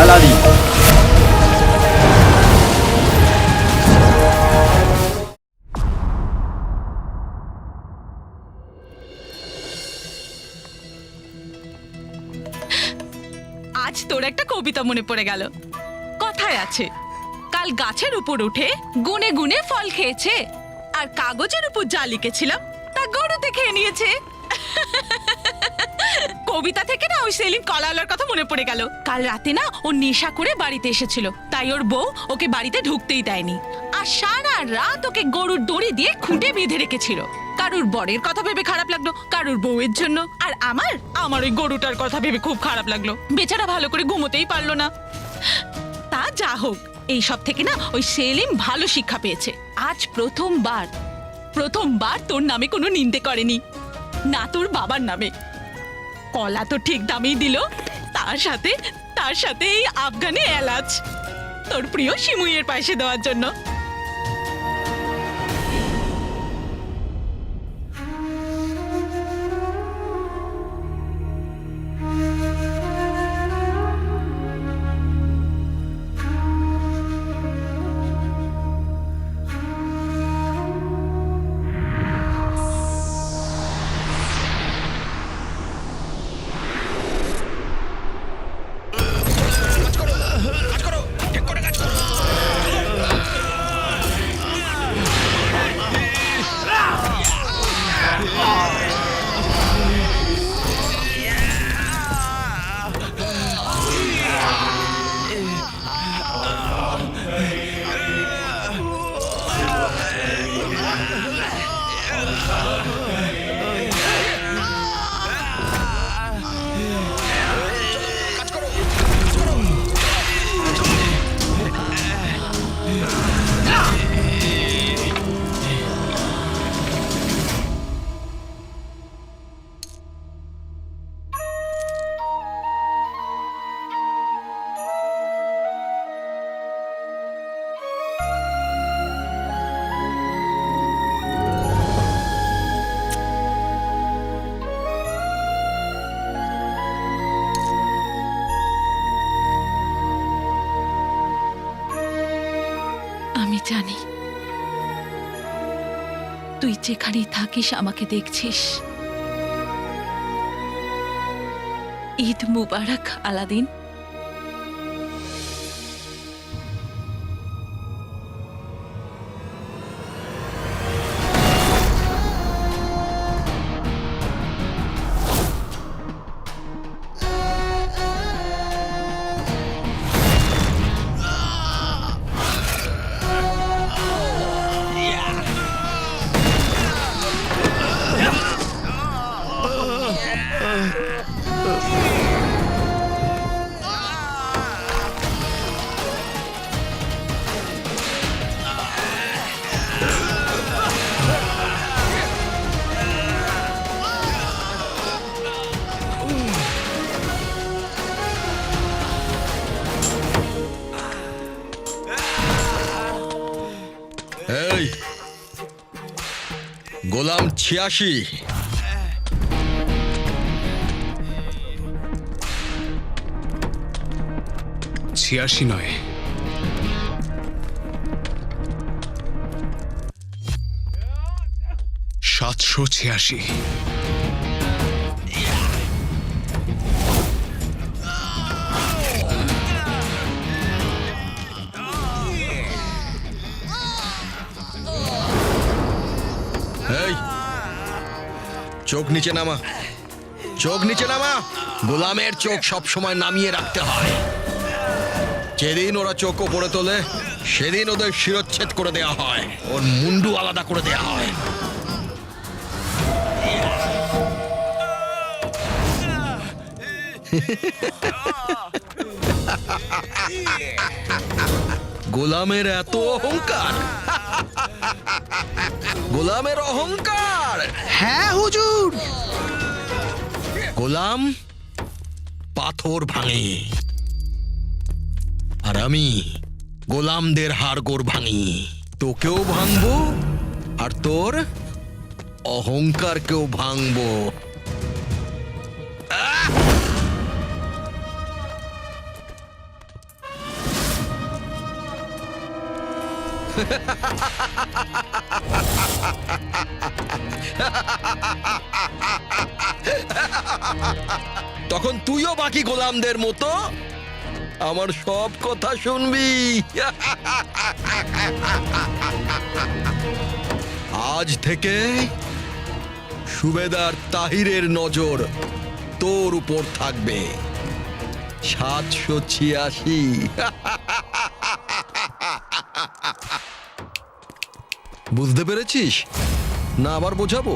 Aladdin. আজ তোর একটা কবিতা মনে পড়ে গেল। কথায় আছে, কাল গাছের উপর উঠে গুনে গুনে ফল খেয়েছে, আর কাগজের উপর যা লিখেছিলাম তা গরুতে খেয়ে নিয়েছে। কবিতা থেকে না ওই সেলিম কলাওয়ালার কথা মনে পড়ে গেল। কাল রাতে না ও নেশা করে বাড়িতে এসেছিল, তাই ওর বউ ওকে বাড়িতে ঢুকতেই দেয়নি, আর সারা রাত ওকে গরুর দড়ি দিয়ে খুঁটে বেঁধে রেখেছিল। কারুর বরের কথা ভেবে খারাপ লাগলো, কারুর বউয়ের জন্য, আর আমার ওই গরুটার কথা ভেবে খুব খারাপ লাগলো। বেচারা ভালো করে ঘুমোতেই পারলো না। তা যা হোক, এই সব থেকে না ওই সেলিম ভালো শিক্ষা পেয়েছে। আজ প্রথমবার তোর নামে কোনো নিন্দে করেনি, না তোর বাবার নামে। কলা তো ঠিক দামেই দিল, তার সাথে এই আফগানি এলাচ, তোর প্রিয় শিমুইয়ের পাশে দেওয়ার জন্য। আমি জানি তুই যেখানেই থাকিস আমাকে দেখছিস। ঈদ মুবারক আলাদিন। এই গোলাম ৮৬, নয়, ৭৮৬। এই চোখ নিচে নামা, চোখ নিচে নামা। গোলামের চোখ সব সময় নামিয়ে রাখতে হয়। যেদিন ওরা চোখ ওপরে তোলে সেদিন ওদের শিরচ্ছেদ করে দেয়া হয়, ওর মুন্ডু আলাদা করে দেয়া হয়। গোলামের এত অহংকার, গোলামের অহংকার। হ্যাঁ হুজুর। গোলাম পাথর ভাঙে, আর আমি গোলামদের হাড়গোড় ভাঙি। তোকেও ভাঙবো, আর তোর অহংকারকেও ভাঙবো। তখন তুইও বাকি গোলামদের মতো আমার সব কথা শুনবি। আজ থেকে সুবেদার তাহিরের নজর তোর উপর থাকবে। 786। বুঝতে পেরেছিস না? আবার বোঝাবো?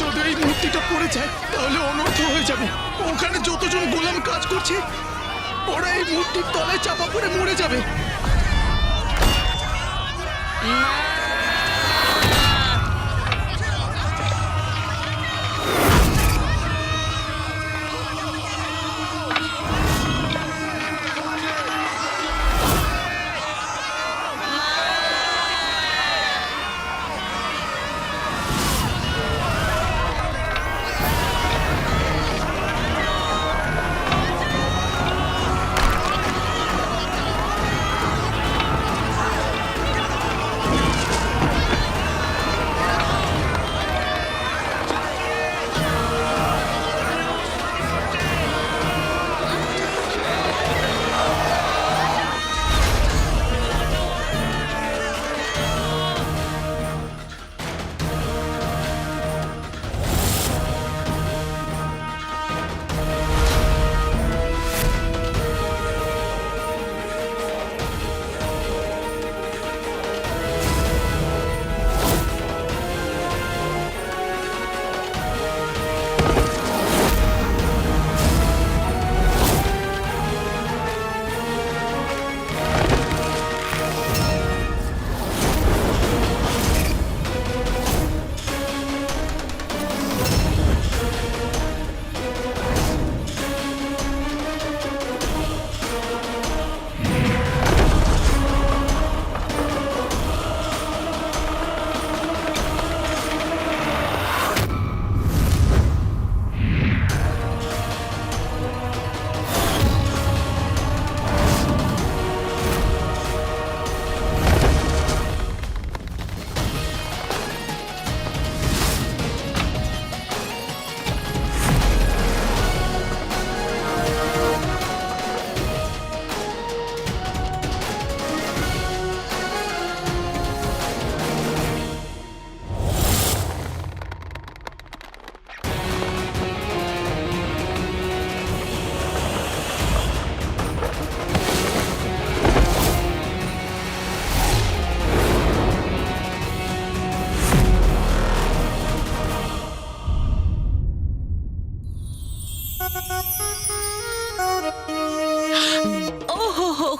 যদি এই মূর্তিটা পড়ে যায় তাহলে অনর্থ হয়ে যাবে। ওখানে যতজন গোলাম কাজ করছে ওরা এই মূর্তির তলায় চাপা পড়ে মরে যাবে।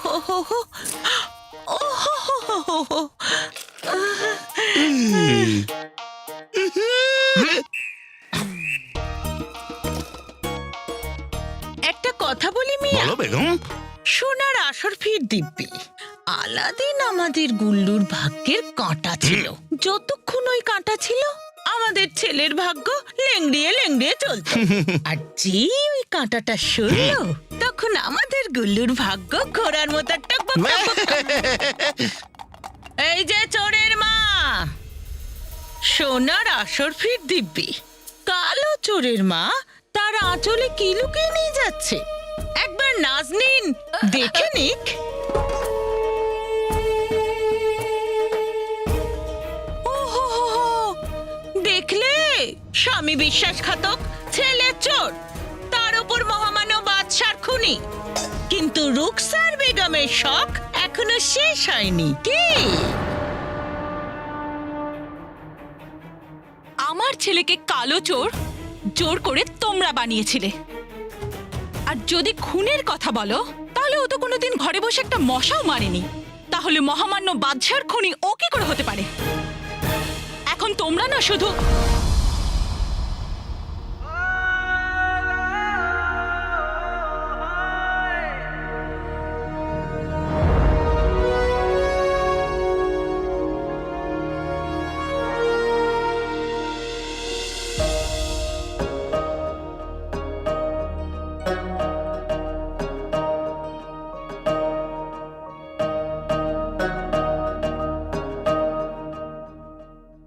হো হো হো। ও হো হো হো হো হো। একটা কথা বলি মিয়া, বলো বেগম। সোনার আসর ফির দিব্যি। আলাদিন আমাদের গুল্লুর ভাগ্যের কাঁটা ছিল। যতক্ষণ ওই কাঁটা ছিল আমাদের ছেলের ভাগ্য লেংড়িয়ে লেংড়িয়ে চলতো। আর যেই ওই কাঁটাটা সরল তখন আমাদের গুল্লুর ভাগ্য ঘোড়ার মতো টকবক টকবক টক। এই যে চোরের মা, সোনার আসর ফির দিব্যি। কালো চোরের মা তার আঁচলে কি লুকিয়ে নিয়ে যাচ্ছে একবার নাজনীন দেখে নিক। ওহো হো হো, দেখলে স্বামী বিশ্বাসঘাতক, ছেলে চোর, তার উপর মহামান্য বাদশার খুনি। কিন্তু রুকসার বেগমের শখ এখনো শেষ হয়নি কি? আমার ছেলেকে কালো চোর জোর করে তোমরা বানিয়েছিলে। আর যদি খুনের কথা বলো তাহলে ও তো কোনোদিন ঘরে বসে একটা মশাও মারেনি। তাহলে মহামান্য বাদশার খুনি ও কি করে হতে পারে? এখন তোমরা না শুধু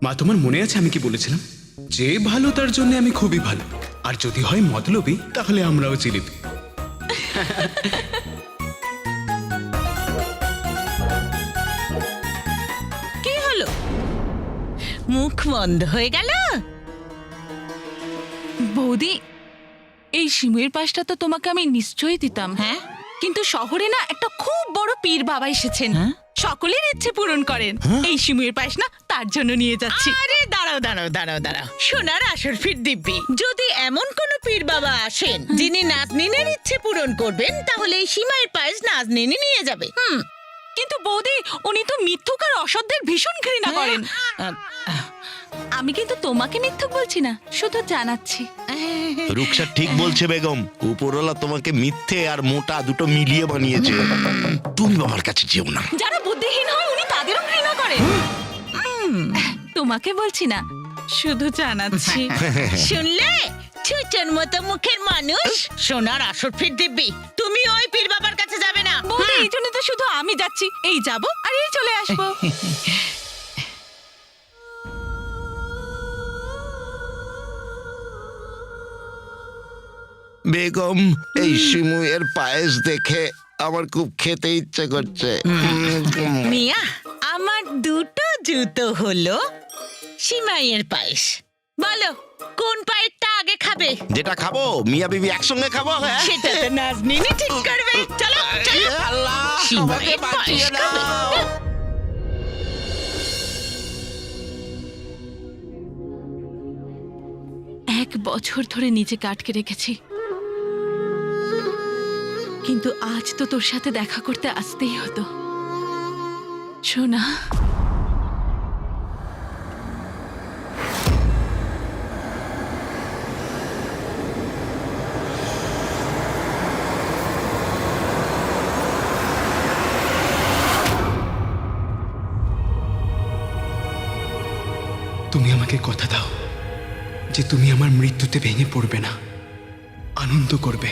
মা, তোমার মনে আছে আমি কি বলেছিলাম? যে ভালো তার জন্য আমি খুবই ভালো, আর যদি হয় মতলবী তাহলে আমরাও জিলিপি। কি হলো, মুখ বন্ধ হয়ে গেল? বৌদি, এই শিমুয়ের পাশটা তো তোমাকে আমি নিশ্চয়ই দিতাম। হ্যাঁ, কিন্তু শহরে না একটা খুব বড় পীর বাবা এসেছেন। হ্যাঁ? সকলের ইচ্ছে পূরণ করেন। এই শিমুয়ের পাশ না তার জন্য নিয়ে যাচ্ছি। আরে দাঁড়াও দাঁড়াও দাঁড়াও দাঁড়াও, সোনার আসর ফির দিব্যি। যদি এমন কোন পীর বাবা আসেন যিনি নাজনীনের ইচ্ছে পূরণ করবেন, তাহলে এই সীমায়ের পায়েস নাজনীনই নিয়ে যাবে। কিন্তু বৌদি, উনি তো মিথ্যুক আর অসৎদের ভীষণ ঘৃণা করেন। আমি কিন্তু তোমাকে মিথ্যুক বলছি না, শুধু জানাচ্ছি। রুকসা ঠিক বলছে বেগম, উপরওয়ালা তোমাকে মিথ্যে আর মোটা দুটো মিলিয়ে বানিয়েছে। তুমি বাবার কাছে যেও না। যারা বুদ্ধিহীন হয় উনি তাদেরও ঘৃণা করেন। তোমাকে বলছি না, শুধু জানাচ্ছি। শুনলে, ছুচের মতো মুখের মানুষ। সোনার আসর ফির দিব্যি, তুমি ওই পীর বাবার কাছে যাবে না। বৌদি, এই জন্য তো শুধু আমি যাচ্ছি। এই যাব আর এই চলে আসবো। বেগম, এই শিমুয়ের পায়েস দেখে আমার খুব খেতে ইচ্ছে করছে। মিয়া, আমার দুটো জুতো হলো সিমাইয়ের পায়েস। বলো কোন পায়েরটা আগে খাবে? যেটা খাবো মিয়া বিবি একসঙ্গে খাবো। হ্যাঁ, সেটা তো নাজনীনই ঠিক করবে। চলো চলো, আল্লাহ, সিমাইয়ের পায়েস খাবে। 1 বছর ধরে নিজেকে আটকে রেখেছি, কিন্তু আজ তো তোর সাথে দেখা করতে আসতেই হতো। সোনা, তুমি আমাকে কথা দাও যে তুমি আমার মৃত্যুতে ভেঙে পড়বে না, আনন্দ করবে।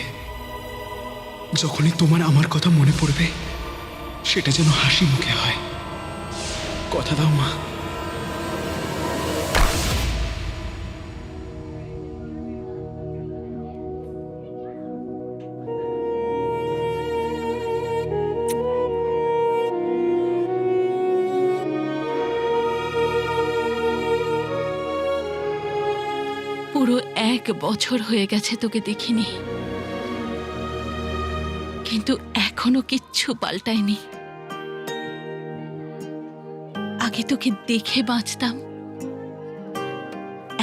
যখনই তোমার আমার কথা মনে পড়বে সেটা যেন হাসি মুখে হয়। কথা দাও মা। পুরো 1 বছর হয়ে গেছে তোকে দেখিনি, কিন্তু এখনো কিচ্ছু পাল্টায়নি। আগে তোকে দেখে বাঁচতাম,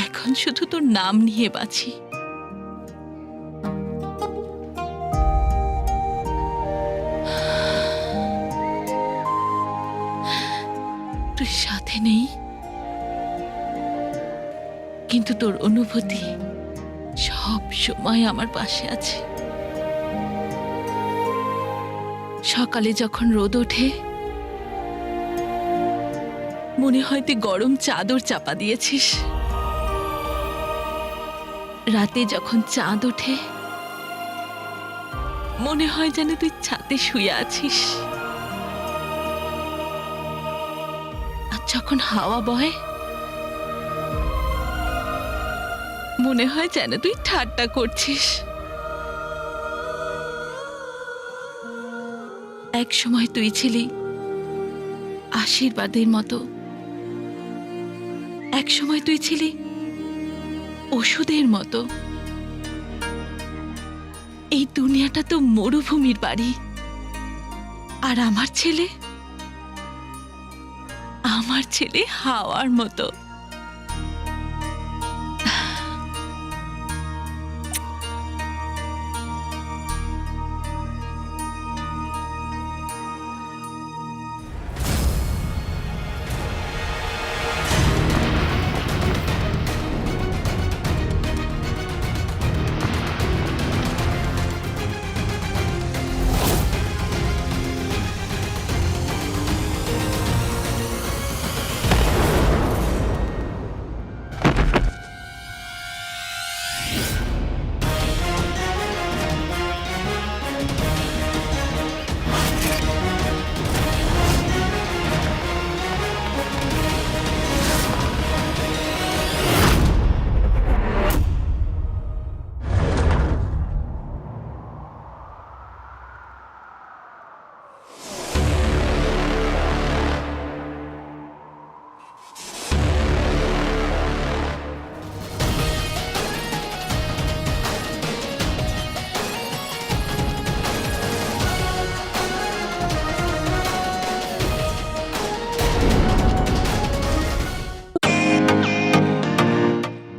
এখন শুধু তোর নাম নিয়ে বাঁচি। কিন্তু তোর অনুভূতি সব সময় আমার পাশে আছে। সকালে যখন রোদ ওঠে মনে হয় তুই গরম চাদর চাপা দিয়েছিস, রাতে যখন চাঁদ ওঠে মনে হয় যেন তুই ছাদে শুয়ে আছিস, আর যখন হাওয়া বয় মনে হয় যেন তুই ঠাট্টা করছিস। এক সময় তুই ছিলি আশীর্বাদের মতো, এক সময় তুই ছিলি ওষুধের মতো। এই দুনিয়াটা তো মরুভূমির বাড়ি, আর আমার ছেলে হাওয়ার মতো।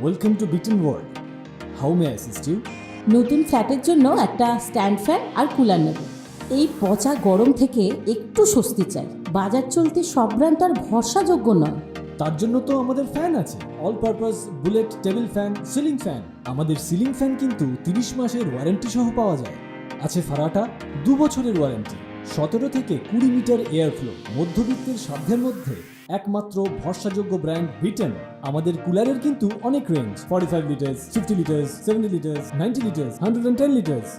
Welcome to Beaten World. How may I assist you? নতুন ফ্ল্যাটের জন্য একটা স্ট্যান্ড ফ্যান আর কুলার নেব। এই পচা গরম থেকে একটু স্বস্তি চাই। বাজার চলতে সব ব্র্যান্ড তো আর ভরসাযোগ্য নয়। তার জন্য তো আমাদের ফ্যান আছে, all purpose bullet table fan, ceiling fan. আমাদের সিলিং ফ্যান কিন্তু 30 মাসের ওয়ারেন্টি সহ পাওয়া যায়। আছে ফারাটা 2 বছরের ওয়ারেন্টি, 17 থেকে 20 মিটার এয়ার ফ্লো, মধ্যবিত্তের সাধ্যের মধ্যে একমাত্র ভরসাযোগ্য ব্র্যান্ড বিটেন। আমাদের কুলারের কিন্তু অনেক range, 45 litres, 50 litres, 70 litres, 90 litres, 110 litres.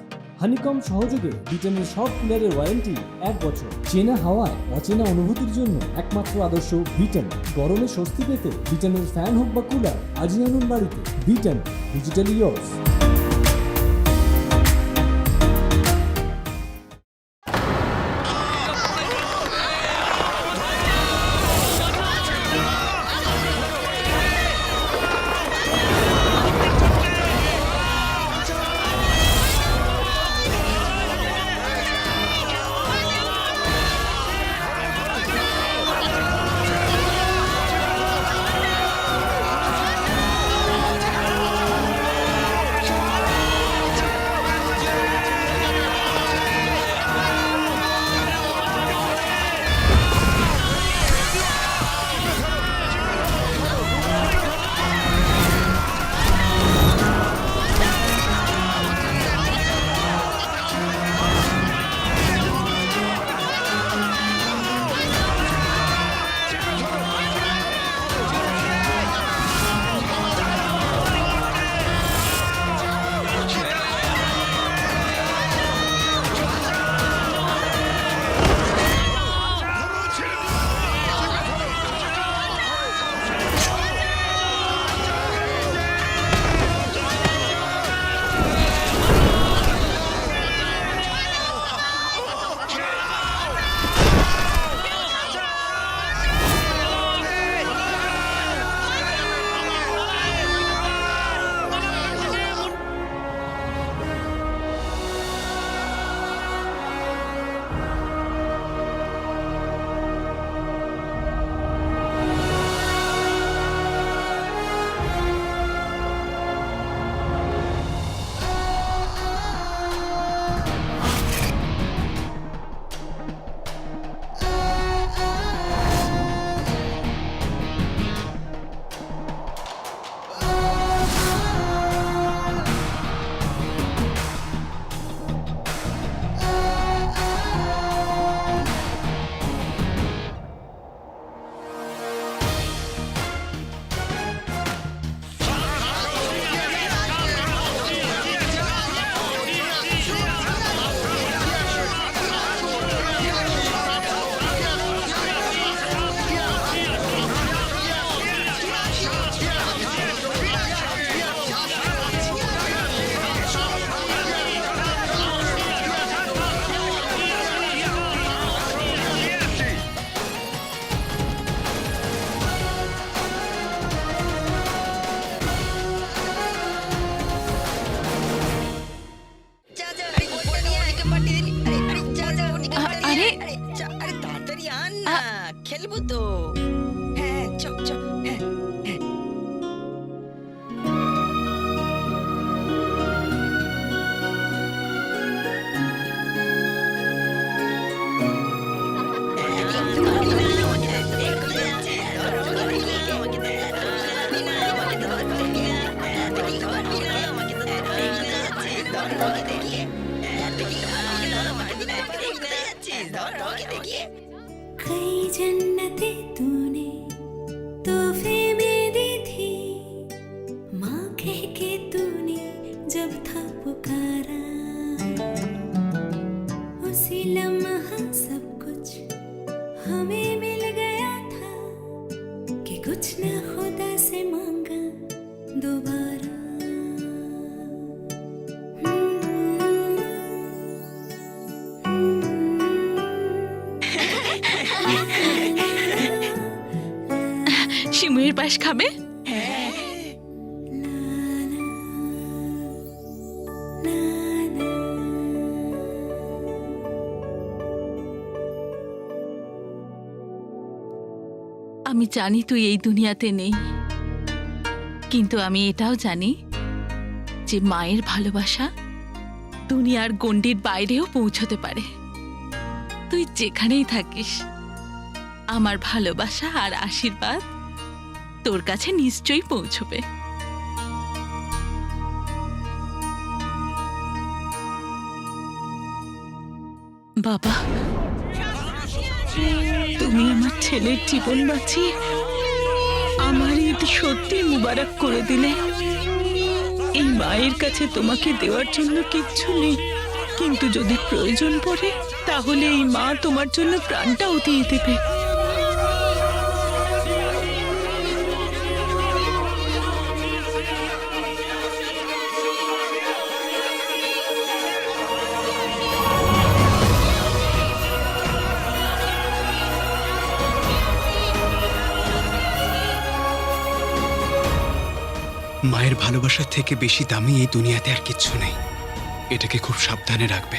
Honeycomb সহযোগে বিটেনের সব কুলারের ওয়ারেন্টি 1 বছর। চেনা হাওয়ায় অচেনা অনুভূতির জন্য একমাত্র আদর্শ বিটেন। গরমে স্বস্তি পেতে বিটেনের ফ্যান হোক বা কুলার আজই আনুন বাড়িতে। Beaten, digitally years. না খেলবো তো। হ্যাঁ চ চ হ্যাঁ कई जन्नतें तूने तोहफे में दी थी, माँ कह के तूने जब था पुकारा, उसी लम्हा सब कुछ हमें मिल गया था कि कुछ न खुदा से मांगा दोबारा। শিমুয়ের পাশ খাবে? আমি জানি তুই এই দুনিয়াতে নেই, কিন্তু আমি এটাও জানি যে মায়ের ভালোবাসা দুনিয়ার গণ্ডির বাইরেও পৌঁছতে পারে। তুই যেখানেই থাকিস, আমার ভালোবাসা আর আশীর্বাদ তোর কাছে নিশ্চয়ই পৌঁছবে। বাবা, তুমি আমার ছেলের জীবন বাঁচিয়ে আমার ঈদ সত্যি মুবারক করে দিলে। এই মায়ের কাছে তোমাকে দেওয়ার জন্য কিচ্ছু নেই, কিন্তু যদি প্রয়োজন পড়ে তাহলে এই মা তোমার জন্য প্রাণটাও দিয়ে দেবে। মায়ের ভালোবাসার থেকে বেশি দামি এই দুনিয়াতে আর কিচ্ছু নেই। এটাকে খুব সাবধানে রাখবে।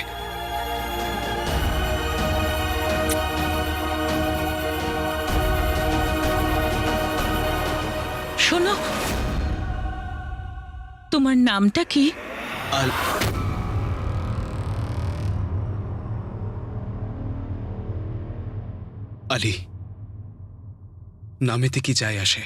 শোনো, তোমার নামটা কি? আলী। নামেতে কি যায় আসে?